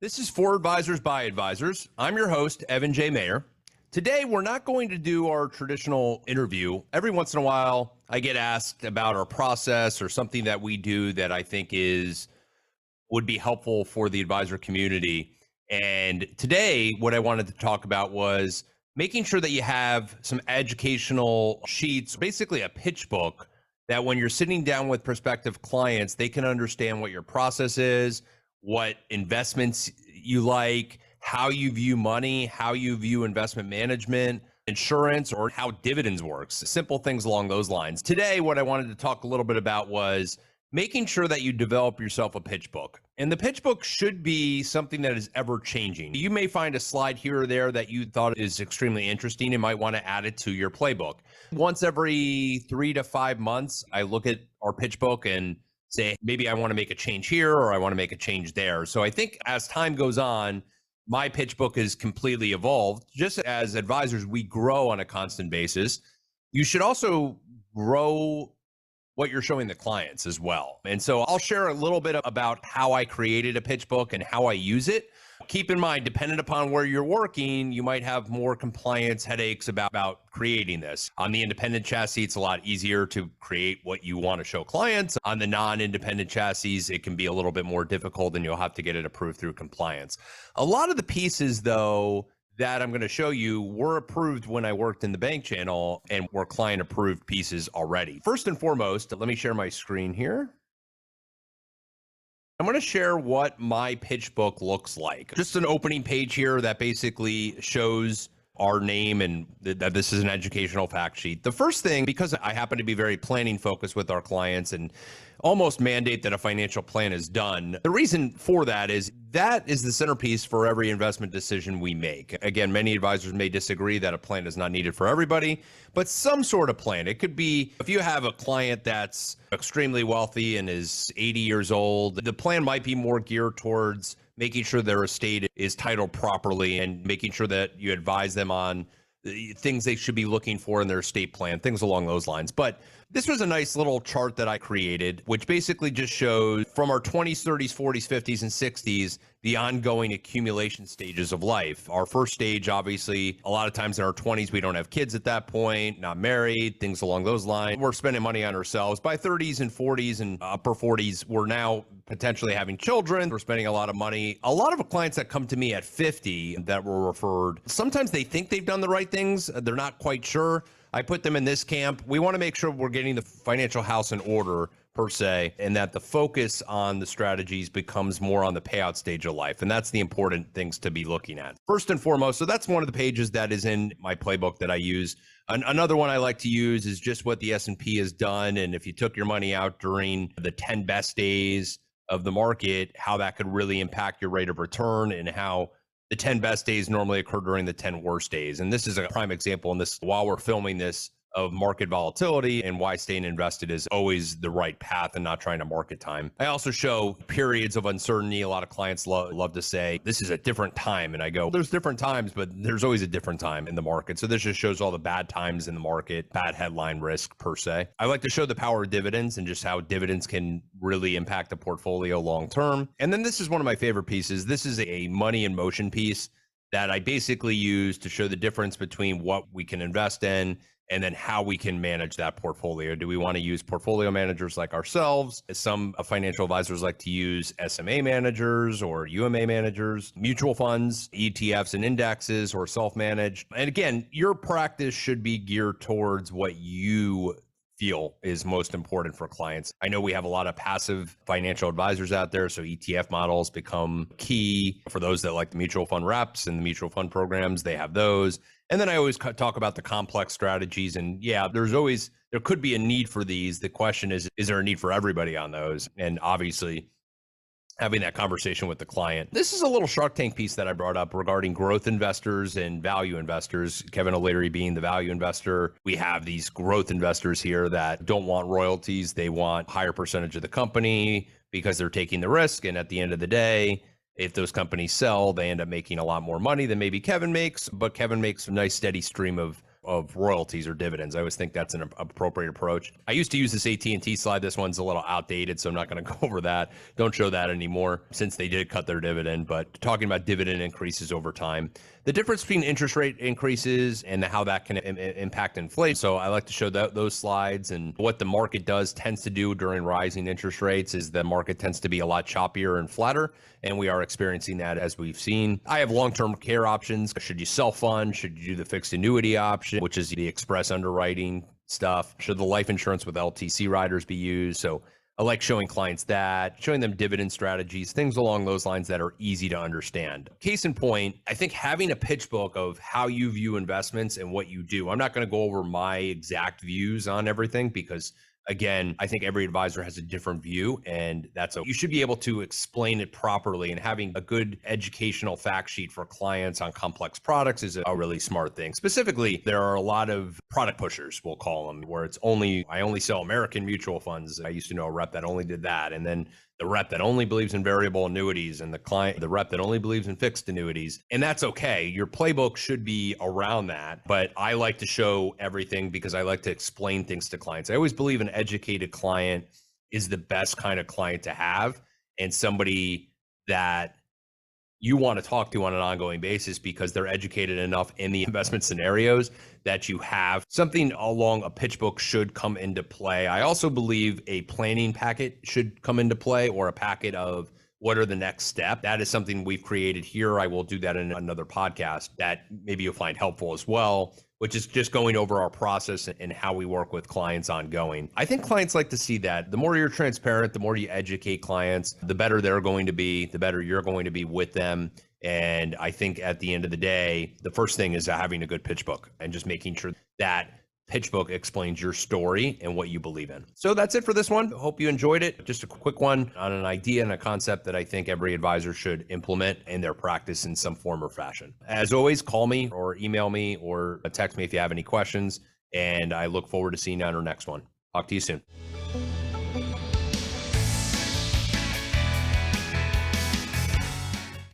This is For Advisors by Advisors. I'm your host, Evan J. Mayer. Today, we're not going to do our traditional interview. Every once in a while, I get asked about our process or something that we do that I think would be helpful for the advisor community. And today, what I wanted to talk about was making sure that you have some educational sheets, basically a pitch book, that when you're sitting down with prospective clients, they can understand what your process is, what investments you like, how you view money, how you view investment management, insurance, or how dividends works. Simple things along those lines. Today, what I wanted to talk a little bit about was making sure that you develop yourself a pitch book. And the pitch book should be something that is ever changing. You may find a slide here or there that you thought is extremely interesting and might want to add it to your playbook. Once every 3 to 5 months, I look at our pitch book and say, maybe I want to make a change here or I want to make a change there. So I think as time goes on, my pitch book is completely evolved. Just as advisors, we grow on a constant basis. You should also grow what you're showing the clients as well. And so I'll share a little bit about how I created a pitch book and how I use it. Keep in mind, dependent upon where you're working, you might have more compliance headaches about creating this. On the independent chassis, it's a lot easier to create what you want to show clients. On the non-independent chassis, it can be a little bit more difficult and you'll have to get it approved through compliance. A lot of the pieces, though, that I'm going to show you were approved when I worked in the bank channel and were client approved pieces already. First and foremost, let me share my screen here. I'm going to share what my pitch book looks like. Just an opening page here that basically shows our name and that this is an educational fact sheet. The first thing, because I happen to be very planning focused with our clients and almost mandate that a financial plan is done, the reason for that is the centerpiece for every investment decision we make. Again, many advisors may disagree that a plan is not needed for everybody, but some sort of plan. It could be if you have a client that's extremely wealthy and is 80 years old, the plan might be more geared towards making sure their estate is titled properly and making sure that you advise them on the things they should be looking for in their estate plan, things along those lines. But this was a nice little chart that I created, which basically just shows from our 20s, 30s, 40s, 50s, and 60s, the ongoing accumulation stages of life. Our first stage, obviously, a lot of times in our 20s, we don't have kids at that point, not married, things along those lines. We're spending money on ourselves. By 30s and 40s and upper 40s, we're now potentially having children. We're spending a lot of money. A lot of clients that come to me at 50 that were referred, sometimes they think they've done the right things. They're not quite sure. I put them in this camp. We want to make sure we're getting the financial house in order per se, and that the focus on the strategies becomes more on the payout stage of life. And that's the important things to be looking at. First and foremost, so that's one of the pages that is in my playbook that I use. Another one I like to use is just what the S&P has done. And if you took your money out during the 10 best days of the market, how that could really impact your rate of return and how the 10 best days normally occur during the 10 worst days. And this is a prime example in this while we're filming this of market volatility and why staying invested is always the right path and not trying to market time. I also show periods of uncertainty. A lot of clients love to say, this is a different time. And I go, there's different times, but there's always a different time in the market. So this just shows all the bad times in the market, bad headline risk per se. I like to show the power of dividends and just how dividends can really impact the portfolio long term. And then this is one of my favorite pieces. This is a money in motion piece that I basically use to show the difference between what we can invest in and then how we can manage that portfolio. Do we want to use portfolio managers like ourselves? Some financial advisors like to use SMA managers or UMA managers, mutual funds, ETFs and indexes, or self-managed. And again, your practice should be geared towards what you feel is most important for clients. I know we have a lot of passive financial advisors out there, so ETF models become key. For those that like the mutual fund reps and the mutual fund programs, they have those. And then I always talk about the complex strategies. And yeah, there could be a need for these. The question is there a need for everybody on those? And obviously, having that conversation with the client. This is a little Shark Tank piece that I brought up regarding growth investors and value investors. Kevin O'Leary being the value investor. We have these growth investors here that don't want royalties. They want higher percentage of the company because they're taking the risk. And at the end of the day, if those companies sell, they end up making a lot more money than maybe Kevin makes, but Kevin makes a nice steady stream of of royalties or dividends. I always think that's an appropriate approach. I used to use this AT&T slide. This one's a little outdated, so I'm not going to go over that. Don't show that anymore since they did cut their dividend, but talking about dividend increases over time. The difference between interest rate increases and how that can impact inflation. So I like to show those slides, and what the market tends to do during rising interest rates is the market tends to be a lot choppier and flatter, and we are experiencing that as we've seen. I have long-term care options. Should you self-fund? Should you do the fixed annuity option, which is the express underwriting stuff? Should the life insurance with LTC riders be used? So I like showing clients that, showing them dividend strategies, things along those lines that are easy to understand. Case in point, I think having a pitch book of how you view investments and what you do. I'm not going to go over my exact views on everything because, again, I think every advisor has a different view, and you should be able to explain it properly, and having a good educational fact sheet for clients on complex products is a really smart thing. Specifically, there are a lot of product pushers, we'll call them, where I only sell American mutual funds. I used to know a rep that only did that. And then the rep that only believes in variable annuities, and the rep that only believes in fixed annuities. And that's okay. Your playbook should be around that. But I like to show everything because I like to explain things to clients. I always believe an educated client is the best kind of client to have, and somebody that you want to talk to on an ongoing basis because they're educated enough in the investment scenarios that you have. Something along a pitch book should come into play. I also believe a planning packet should come into play, or a packet of what are the next step. That is something we've created here. I will do that in another podcast that maybe you'll find helpful as well, which is just going over our process and how we work with clients ongoing. I think clients like to see that. The more you're transparent, the more you educate clients, the better they're going to be, the better you're going to be with them. And I think at the end of the day, the first thing is having a good pitch book and just making sure that pitch book explains your story and what you believe in. So that's it for this one. Hope you enjoyed it. Just a quick one on an idea and a concept that I think every advisor should implement in their practice in some form or fashion. As always, call me or email me or text me if you have any questions. And I look forward to seeing you on our next one. Talk to you soon.